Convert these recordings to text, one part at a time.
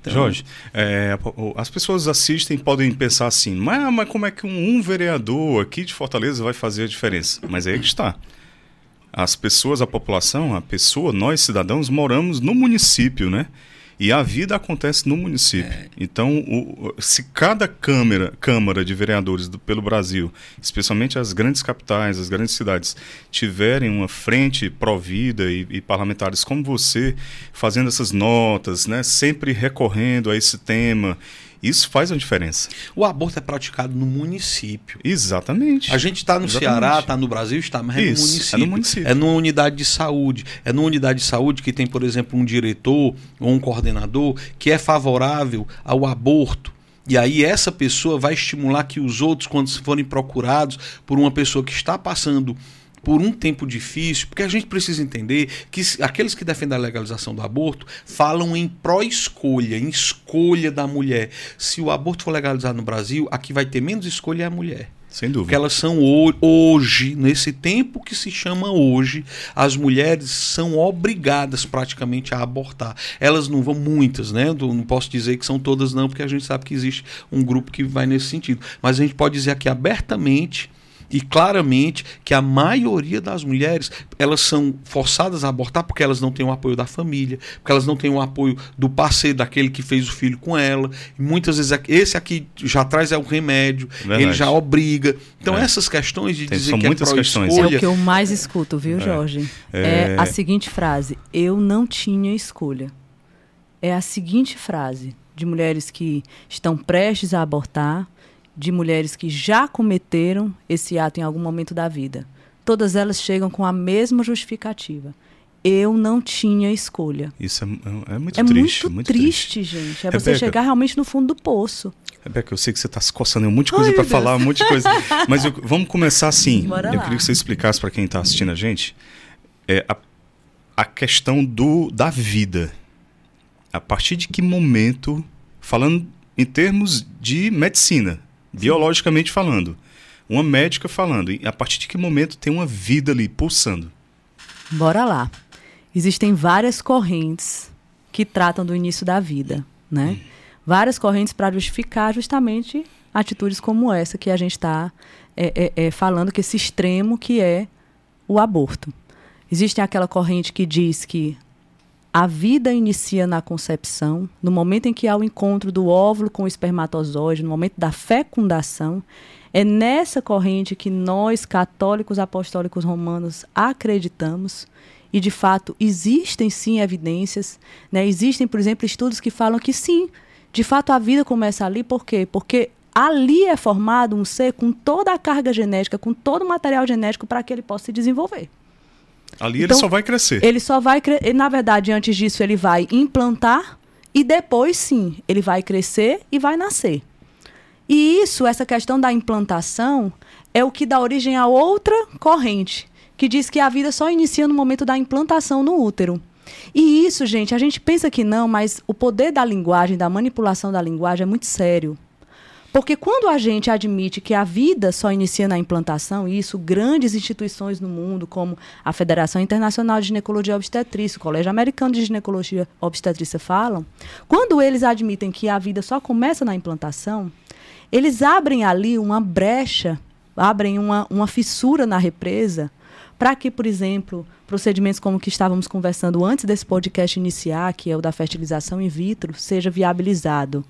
Então, Jorge, as pessoas assistem e podem pensar assim, mas como é que um vereador aqui de Fortaleza vai fazer a diferença? Mas aí que está. As pessoas, a população, nós cidadãos moramos no município, né? E a vida acontece no município. Então, se cada Câmara de Vereadores pelo Brasil, especialmente as grandes capitais, as grandes cidades, tiverem uma frente provida e parlamentares como você, fazendo essas notas, né, sempre recorrendo a esse tema, isso faz uma diferença. O aborto é praticado no município. Exatamente. A gente está no Ceará, está no Brasil, mas é no município. É no município. É numa unidade de saúde. É numa unidade de saúde que tem, por exemplo, um diretor ou um coordenador que é favorável ao aborto. E aí essa pessoa vai estimular que os outros, quando forem procurados por uma pessoa que está passando por um tempo difícil, porque a gente precisa entender que aqueles que defendem a legalização do aborto falam em pró-escolha, em escolha da mulher. Se o aborto for legalizado no Brasil, aqui vai ter menos escolha é a mulher. Sem dúvida. Porque elas são hoje, nesse tempo que se chama hoje, as mulheres são obrigadas praticamente a abortar. Elas não vão, muitas, né? Não posso dizer que são todas não, porque a gente sabe que existe um grupo que vai nesse sentido. Mas a gente pode dizer aqui abertamente e claramente que a maioria das mulheres, elas são forçadas a abortar porque elas não têm o apoio da família, porque elas não têm o apoio do parceiro, daquele que fez o filho com ela. E muitas vezes esse aqui já traz o remédio, verdade. Ele já obriga. Então essas questões de dizer que é pró-escolha... É o que eu mais escuto, viu, Jorge? É a seguinte frase: eu não tinha escolha. É a seguinte frase de mulheres que estão prestes a abortar, de mulheres que já cometeram esse ato em algum momento da vida. Todas elas chegam com a mesma justificativa. Eu não tinha escolha. Isso é muito triste. Muito triste, gente. É você chegar realmente no fundo do poço. Rebeca, eu sei que você está se coçando em um monte de coisa para falar, um monte de coisa. Mas vamos começar assim. Bora eu lá. queria que você explicasse para quem está assistindo a gente a questão da vida. A partir de que momento, falando em termos de medicina, biologicamente falando, uma médica falando, a partir de que momento tem uma vida ali pulsando? Bora lá. Existem várias correntes que tratam do início da vida, né? Várias correntes para justificar justamente atitudes como essa que a gente está falando, que esse extremo que é o aborto. Existe aquela corrente que diz que a vida inicia na concepção, no momento em que há o encontro do óvulo com o espermatozoide, no momento da fecundação. É nessa corrente que nós, católicos apostólicos romanos, acreditamos. E, de fato, existem, sim, evidências, né? Existem, por exemplo, estudos que falam que, sim, de fato, a vida começa ali. Por quê? Porque ali é formado um ser com toda a carga genética, com todo o material genético para que ele possa se desenvolver. Ali então, ele só vai crescer. Ele só vai crescer. Na verdade, antes disso, ele vai implantar e depois, sim, ele vai crescer e vai nascer. E isso, essa questão da implantação, é o que dá origem a outra corrente, que diz que a vida só inicia no momento da implantação no útero. E isso, gente, a gente pensa que não, mas o poder da linguagem, da manipulação da linguagem é muito sério. Porque quando a gente admite que a vida só inicia na implantação, e isso grandes instituições no mundo, como a Federação Internacional de Ginecologia e Obstetrícia, o Colégio Americano de Ginecologia e Obstetrícia falam, quando eles admitem que a vida só começa na implantação, eles abrem ali uma brecha, abrem uma fissura na represa, para que, por exemplo, procedimentos como o que estávamos conversando antes desse podcast iniciar, que é o da fertilização in vitro, seja viabilizado.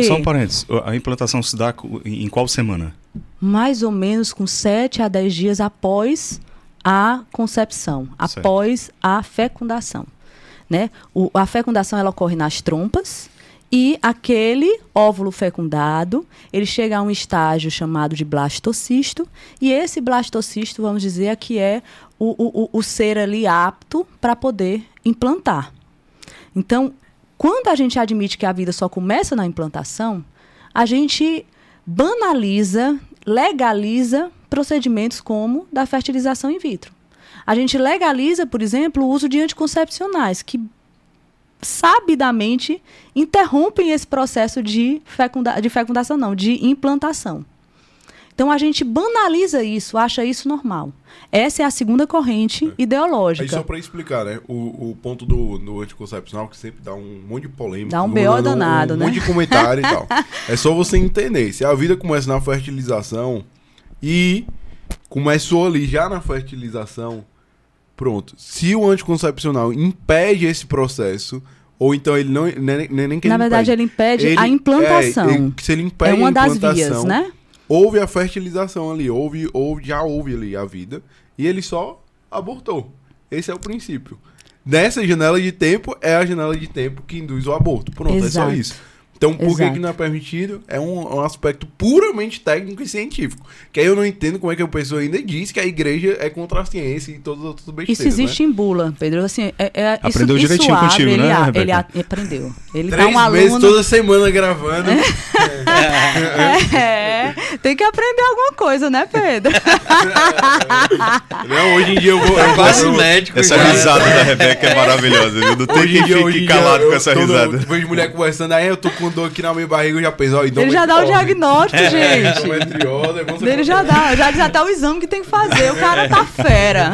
Só um parênteses, a implantação se dá em qual semana? Mais ou menos com 7 a 10 dias após a concepção, certo. Após a fecundação. Né? A fecundação ela ocorre nas trompas e aquele óvulo fecundado, ele chega a um estágio chamado de blastocisto e esse blastocisto, vamos dizer, que é o ser ali apto para poder implantar. Então, quando a gente admite que a vida só começa na implantação, a gente banaliza, legaliza procedimentos como da fertilização in vitro. A gente legaliza, por exemplo, o uso de anticoncepcionais, que sabidamente interrompem esse processo de implantação. Então a gente banaliza isso, acha isso normal. Essa é a segunda corrente ideológica. Aí só para explicar, né? O ponto do anticoncepcional, que sempre dá um monte de polêmica. Dá um BO danado, né? Um monte de comentário e tal. É só você entender. Se a vida começa na fertilização e começou ali já na fertilização, pronto. Se o anticoncepcional impede esse processo, ou então ele não... Nem que na verdade, ele impede a implantação. Se ele impede uma a das implantação, vias, né? Houve a fertilização ali, já houve ali a vida, e ele só abortou. Esse é o princípio. Nessa janela de tempo, é a janela de tempo que induz o aborto. Pronto, Exato. É só isso. Então, por que não é permitido? É um aspecto puramente técnico e científico. Que aí eu não entendo como é que a pessoa ainda diz que a igreja é contra a ciência e todas as outras besteiras. Isso existe, né? Em bula, Pedro. Assim, aprendeu direitinho contigo, ele, né, ele aprendeu. Ele 3 tá um aluno... meses, toda semana gravando. Tem que aprender alguma coisa, né, Pedro? Não, hoje em dia eu vou... quase médico. Essa risada da Rebeca é maravilhosa, viu? Não tem quem fique calado com essa risada. Eu vejo mulher conversando, aí eu tô com dor aqui na minha barriga, eu já penso, ó, ele já dá o diagnóstico, gente. Ele já diz até o exame que tem que fazer. O cara tá fera.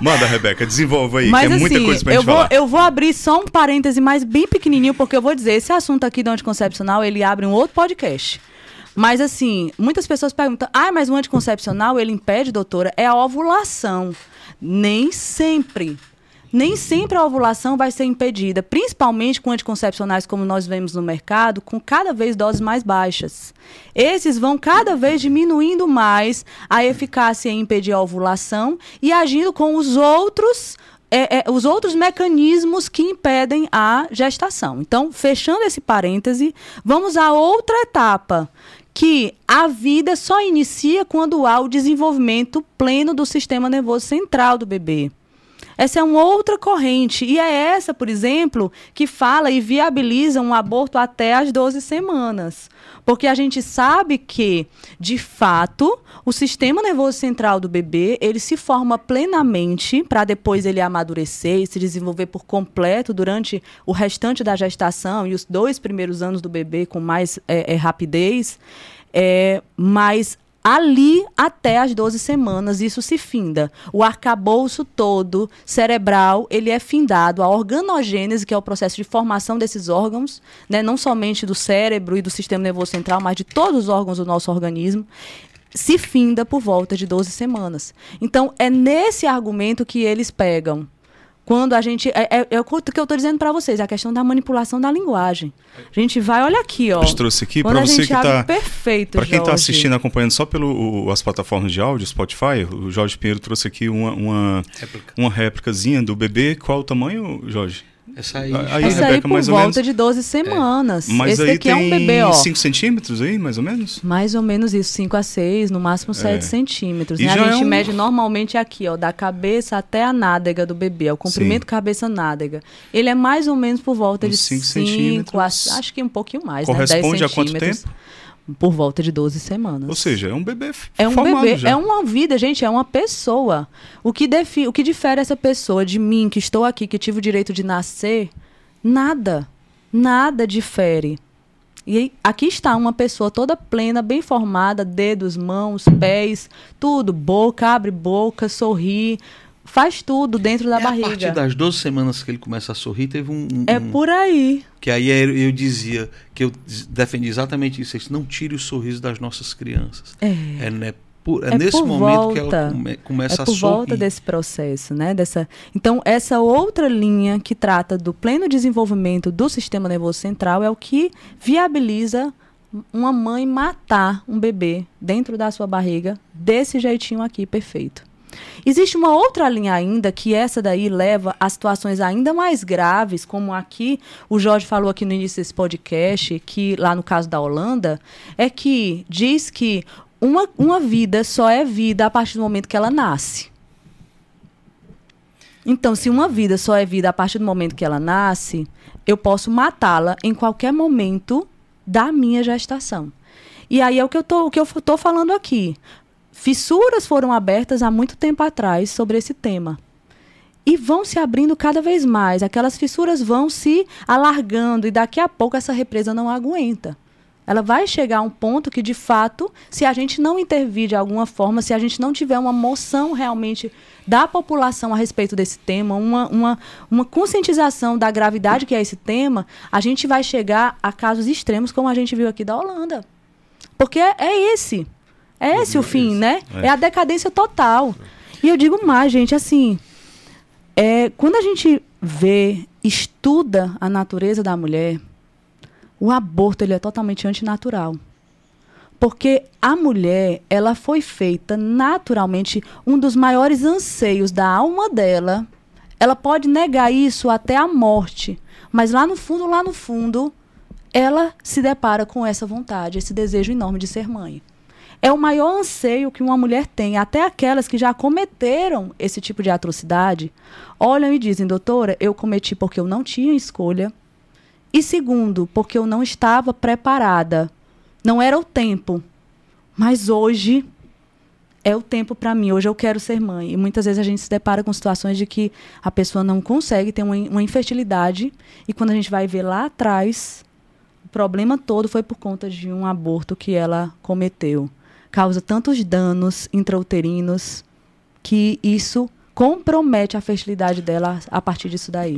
Manda, Rebeca, desenvolva aí, mas, que é muita assim, coisa pra gente falar. Eu vou abrir só um parêntese mais bem pequenininho, porque eu vou dizer, esse assunto aqui do anticoncepcional, ele abre um outro podcast. Mas, assim, muitas pessoas perguntam, mas o anticoncepcional, ele impede, doutora, é a ovulação. Nem sempre. Nem sempre a ovulação vai ser impedida, principalmente com anticoncepcionais como nós vemos no mercado, com cada vez doses mais baixas. Esses vão cada vez diminuindo mais a eficácia em impedir a ovulação e agindo com os outros mecanismos que impedem a gestação. Então, fechando esse parêntese, vamos à outra etapa, que a vida só inicia quando há o desenvolvimento pleno do sistema nervoso central do bebê. Essa é uma outra corrente, e é essa, por exemplo, que fala e viabiliza um aborto até as 12 semanas. Porque a gente sabe que, de fato, o sistema nervoso central do bebê, ele se forma plenamente para depois ele amadurecer e se desenvolver por completo durante o restante da gestação e os 2 primeiros anos do bebê com mais rapidez, mas ali até as 12 semanas isso se finda. O arcabouço todo cerebral, ele é findado. A organogênese, que é o processo de formação desses órgãos, né, não somente do cérebro e do sistema nervoso central, mas de todos os órgãos do nosso organismo, se finda por volta de 12 semanas. Então, é nesse argumento que eles pegam. Quando a gente... É o que eu estou dizendo para vocês, a questão da manipulação da linguagem. A gente vai, olha aqui, ó. Eu trouxe aqui para você que está... Perfeito, para quem está Jorge. assistindo, acompanhando só pelas plataformas de áudio, Spotify, o Jorge Pinheiro trouxe aqui uma réplicazinha do bebê. Qual o tamanho, Jorge? Essa aí, essa aí por mais volta de 12 semanas. Mas esse aí aqui tem é um bebê, ó. 5 centímetros aí, mais ou menos? Mais ou menos isso, 5 a 6, no máximo 7 centímetros. E Né? já A gente mede normalmente aqui, ó, da cabeça até a nádega do bebê, o comprimento cabeça-nádega. Ele é mais ou menos por volta de 5 centímetros. Acho que um pouquinho mais, corresponde né? 10 a quanto tempo? Por volta de 12 semanas. Ou seja, é um bebê bebê, já. É uma vida, gente, é uma pessoa. O que difere essa pessoa de mim, que estou aqui, que tive o direito de nascer, nada difere. E aqui está uma pessoa toda plena, bem formada, dedos, mãos, pés, tudo, boca, abre boca, sorri, faz tudo dentro da barriga. A partir das 12 semanas que ele começa a sorrir, teve por aí. Que aí eu dizia, que eu defendi exatamente isso. Não tire o sorriso das nossas crianças. É nesse momento que ela começa a sorrir. É por volta desse processo, né? Então, essa outra linha que trata do pleno desenvolvimento do sistema nervoso central é o que viabiliza uma mãe matar um bebê dentro da sua barriga desse jeitinho aqui, perfeito. Existe uma outra linha ainda, que essa daí leva a situações ainda mais graves, como aqui, o Jorge falou aqui no início desse podcast, que lá no caso da Holanda, é que diz que uma vida só é vida a partir do momento que ela nasce. Então, se uma vida só é vida a partir do momento que ela nasce, eu posso matá-la em qualquer momento da minha gestação. E aí é o que eu tô falando aqui. Fissuras foram abertas há muito tempo atrás sobre esse tema. E vão se abrindo cada vez mais. Aquelas fissuras vão se alargando e daqui a pouco essa represa não aguenta. Ela vai chegar a um ponto que, de fato, se a gente não intervir de alguma forma, se a gente não tiver uma moção realmente da população a respeito desse tema, uma conscientização da gravidade que é esse tema, a gente vai chegar a casos extremos, como a gente viu aqui da Holanda. Porque é esse o fim, né? É a decadência total. E eu digo mais, gente, assim, quando a gente estuda a natureza da mulher, o aborto ele é totalmente antinatural. Porque a mulher, ela foi feita naturalmente, um dos maiores anseios da alma dela. Ela pode negar isso até a morte, mas lá no fundo, ela se depara com essa vontade, esse desejo enorme de ser mãe. É o maior anseio que uma mulher tem. Até aquelas que já cometeram esse tipo de atrocidade, olham e dizem, doutora, eu cometi porque eu não tinha escolha. E segundo, porque eu não estava preparada. Não era o tempo. Mas hoje é o tempo para mim. Hoje eu quero ser mãe. E muitas vezes a gente se depara com situações de que a pessoa não consegue ter uma infertilidade. E quando a gente vai ver lá atrás, o problema todo foi por conta de um aborto que ela cometeu. Causa tantos danos intrauterinos que isso compromete a fertilidade dela a partir disso daí.